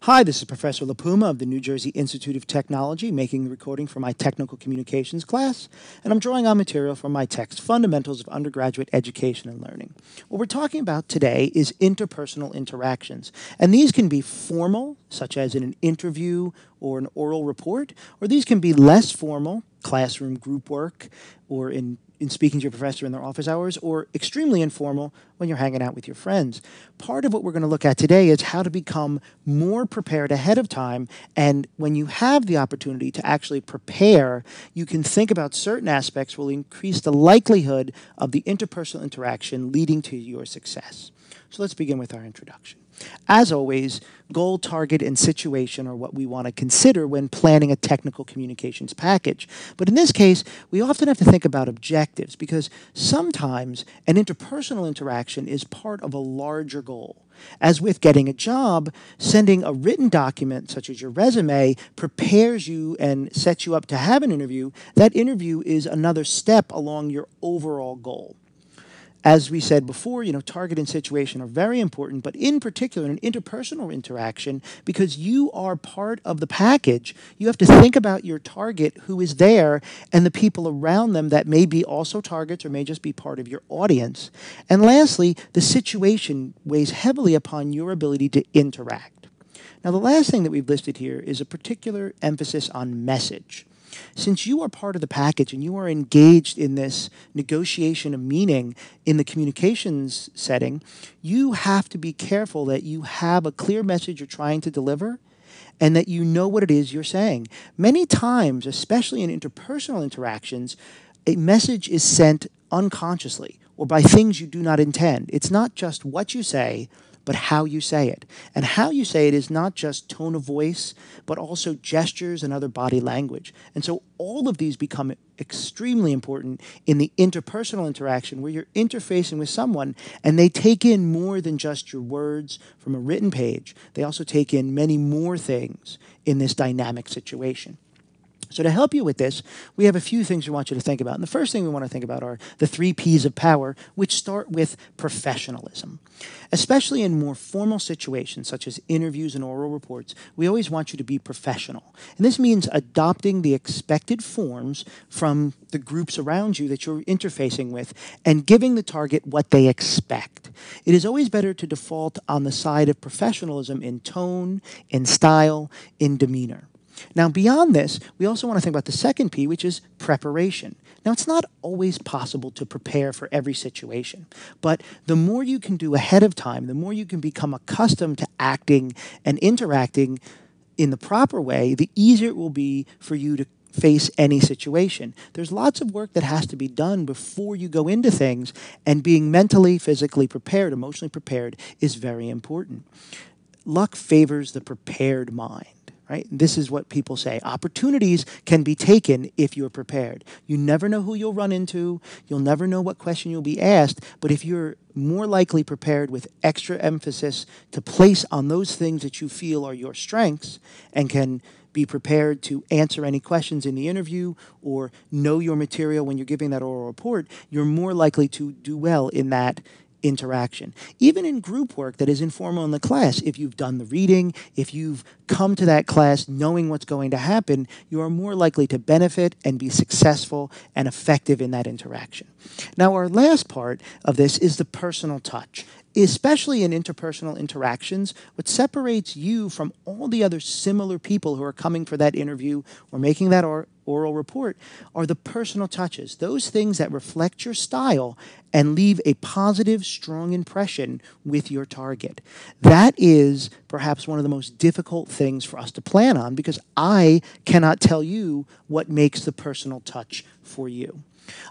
Hi, this is Professor Lipuma of the New Jersey Institute of Technology, making the recording for my Technical Communications class, and I'm drawing on material from my text, Fundamentals of Undergraduate Education and Learning. What we're talking about today is interpersonal interactions, and these can be formal, such as in an interview or an oral report, or these can be less formal, classroom group work, or in speaking to your professor in their office hours, or extremely informal when you're hanging out with your friends. Part of what we're going to look at today is how to become more prepared ahead of time, and when you have the opportunity to actually prepare, you can think about certain aspects will increase the likelihood of the interpersonal interaction leading to your success. So let's begin with our introduction. As always, goal, target, and situation are what we want to consider when planning a technical communications package. But in this case, we often have to think about objectives because sometimes an interpersonal interaction is part of a larger goal. As with getting a job, sending a written document, such as your resume, prepares you and sets you up to have an interview. That interview is another step along your overall goal. As we said before, target and situation are very important, but in particular, in an interpersonal interaction, because you are part of the package, you have to think about your target who is there and the people around them that may be also targets or may just be part of your audience. And lastly, the situation weighs heavily upon your ability to interact. Now, the last thing that we've listed here is a particular emphasis on message. Since you are part of the package and you are engaged in this negotiation of meaning in the communications setting, you have to be careful that you have a clear message you're trying to deliver and that you know what it is you're saying. Many times, especially in interpersonal interactions, a message is sent unconsciously or by things you do not intend. It's not just what you say, but how you say it. And how you say it is not just tone of voice, but also gestures and other body language. And so all of these become extremely important in the interpersonal interaction where you're interfacing with someone and they take in more than just your words from a written page. They also take in many more things in this dynamic situation. So to help you with this, we have a few things we want you to think about. And the first thing we want to think about are the 3 P's of power, which start with professionalism. Especially in more formal situations, such as interviews and oral reports, we always want you to be professional. And this means adopting the expected forms from the groups around you that you're interfacing with and giving the target what they expect. It is always better to default on the side of professionalism in tone, in style, in demeanor. Now, beyond this, we also want to think about the second P, which is preparation. Now, it's not always possible to prepare for every situation, but the more you can do ahead of time, the more you can become accustomed to acting and interacting in the proper way, the easier it will be for you to face any situation. There's lots of work that has to be done before you go into things, and being mentally, physically prepared, emotionally prepared is very important. Luck favors the prepared mind. Right? This is what people say. Opportunities can be taken if you're prepared. You never know who you'll run into. You'll never know what question you'll be asked. But if you're more likely prepared with extra emphasis to place on those things that you feel are your strengths and can be prepared to answer any questions in the interview or know your material when you're giving that oral report, you're more likely to do well in that interaction. Even in group work that is informal in the class, if you've done the reading, if you've come to that class knowing what's going to happen, you are more likely to benefit and be successful and effective in that interaction. Now, our last part of this is the personal touch. Especially in interpersonal interactions, what separates you from all the other similar people who are coming for that interview or making that oral report are the personal touches, those things that reflect your style and leave a positive, strong impression with your target. That is perhaps one of the most difficult things for us to plan on because I cannot tell you what makes the personal touch for you.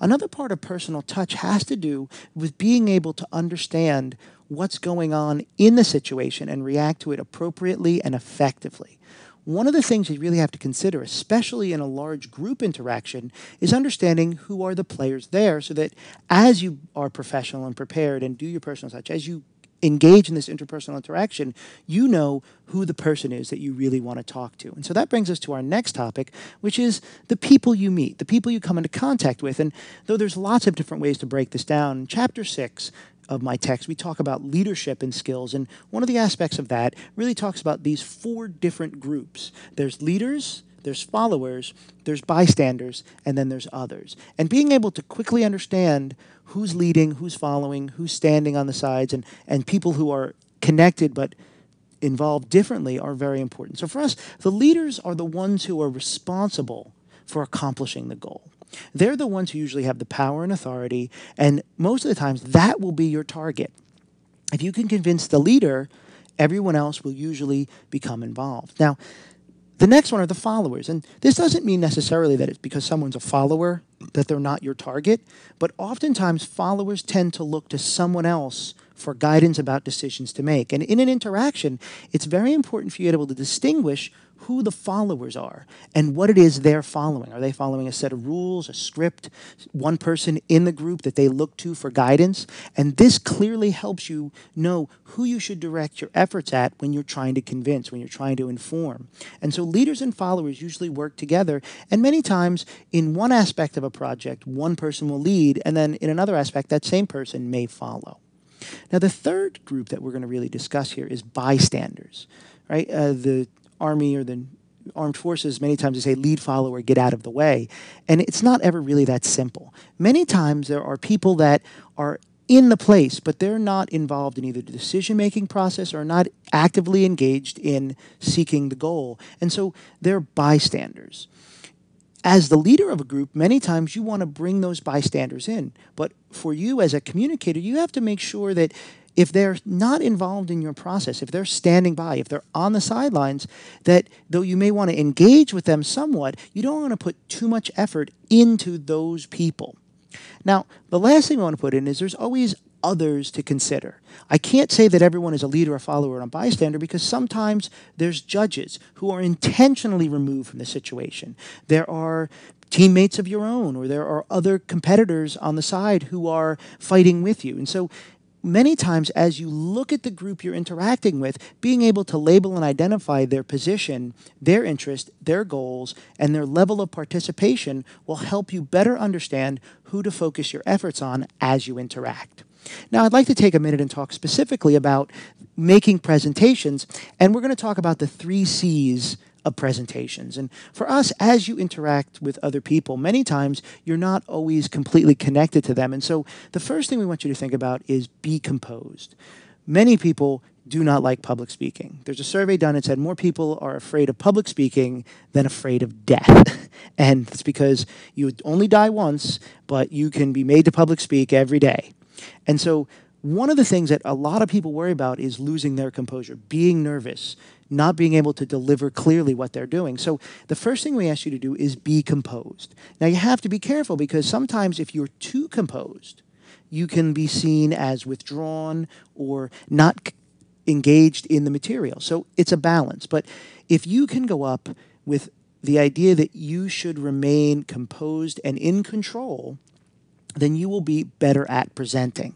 Another part of personal touch has to do with being able to understand what's going on in the situation and react to it appropriately and effectively. One of the things you really have to consider, especially in a large group interaction, is understanding who are the players there so that as you are professional and prepared and do your personal touch, as you engage in this interpersonal interaction, you know who the person is that you really want to talk to. And so that brings us to our next topic, which is the people you meet, the people you come into contact with. And though there's lots of different ways to break this down, in Chapter 6 of my text, we talk about leadership and skills. And one of the aspects of that really talks about these 4 different groups. There's leaders, there's followers, there's bystanders, and then there's others. And being able to quickly understand who's leading, who's following, who's standing on the sides, and people who are connected but involved differently are very important. So for us, the leaders are the ones who are responsible for accomplishing the goal. They're the ones who usually have the power and authority, and most of the times that will be your target. If you can convince the leader, everyone else will usually become involved. Now, the next one are the followers. And this doesn't mean necessarily that it's because someone's a follower that they're not your target, but oftentimes followers tend to look to someone else for guidance about decisions to make. And in an interaction, it's very important for you to be able to distinguish who the followers are and what it is they're following. Are they following a set of rules, a script, one person in the group that they look to for guidance? And this clearly helps you know who you should direct your efforts at when you're trying to convince, when you're trying to inform. And so leaders and followers usually work together, and many times in one aspect of a project, one person will lead, and then in another aspect, that same person may follow. Now, the third group that we're going to really discuss here is bystanders, right? The Army or the armed forces, many times they say lead, follower, get out of the way. And it's not ever really that simple. Many times there are people that are in the place, but they're not involved in either the decision-making process or not actively engaged in seeking the goal. And so they're bystanders. As the leader of a group, many times you want to bring those bystanders in. But for you as a communicator, you have to make sure that if they're not involved in your process, if they're standing by, if they're on the sidelines, that though you may want to engage with them somewhat, you don't want to put too much effort into those people. Now, the last thing I want to put in is there's always others to consider. I can't say that everyone is a leader, a follower, or a bystander because sometimes there's judges who are intentionally removed from the situation. There are teammates of your own, or there are other competitors on the side who are fighting with you. And so many times as you look at the group you're interacting with, being able to label and identify their position, their interest, their goals, and their level of participation will help you better understand who to focus your efforts on as you interact. Now, I'd like to take a minute and talk specifically about making presentations, and we're going to talk about the 3 C's of presentations. And for us, as you interact with other people, many times you're not always completely connected to them. And so the first thing we want you to think about is be composed. Many people do not like public speaking. There's a survey done that said more people are afraid of public speaking than afraid of death. And it's because you only die once, but you can be made to public speak every day. And so one of the things that a lot of people worry about is losing their composure, being nervous, not being able to deliver clearly what they're doing. So the first thing we ask you to do is be composed. Now, you have to be careful because sometimes if you're too composed, you can be seen as withdrawn or not engaged in the material. So it's a balance. But if you can go up with the idea that you should remain composed and in control, then you will be better at presenting.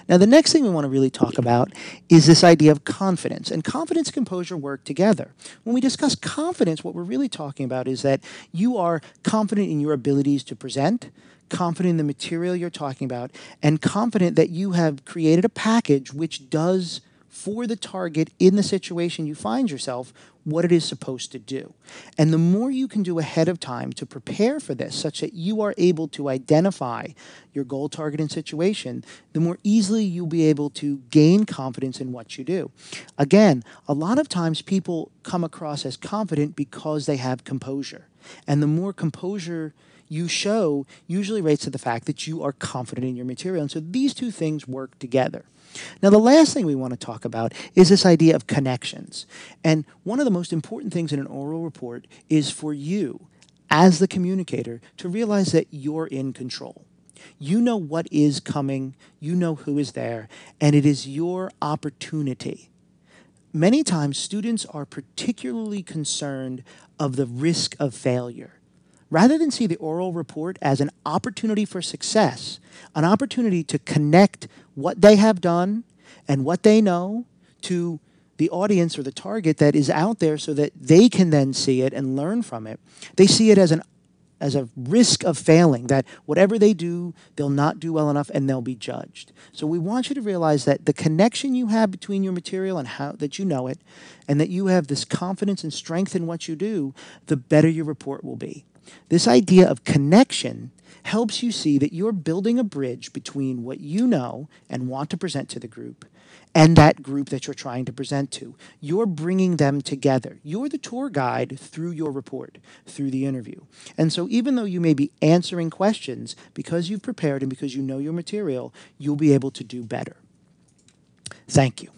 Now, the next thing we want to really talk about is this idea of confidence. And confidence and composure work together. When we discuss confidence, what we're really talking about is that you are confident in your abilities to present, confident in the material you're talking about, and confident that you have created a package which does for the target in the situation you find yourself what it is supposed to do. And the more you can do ahead of time to prepare for this such that you are able to identify your goal, target, and situation, the more easily you'll be able to gain confidence in what you do. Again, a lot of times people come across as confident because they have composure. And the more composure you show usually relates to the fact that you are confident in your material. And so these two things work together. Now, the last thing we want to talk about is this idea of connections. And one of the most important things in an oral report is for you, as the communicator, to realize that you're in control. You know what is coming, you know who is there, and it is your opportunity. Many times, students are particularly concerned of the risk of failure. Rather than see the oral report as an opportunity for success, an opportunity to connect what they have done and what they know to the audience or the target that is out there so that they can then see it and learn from it. They see it as a risk of failing, that whatever they do, they'll not do well enough and they'll be judged. So we want you to realize that the connection you have between your material and how that you know it, and that you have this confidence and strength in what you do, the better your report will be. This idea of connection helps you see that you're building a bridge between what you know and want to present to the group and that group that you're trying to present to. You're bringing them together. You're the tour guide through your report, through the interview. And so even though you may be answering questions, because you've prepared and because you know your material, you'll be able to do better. Thank you.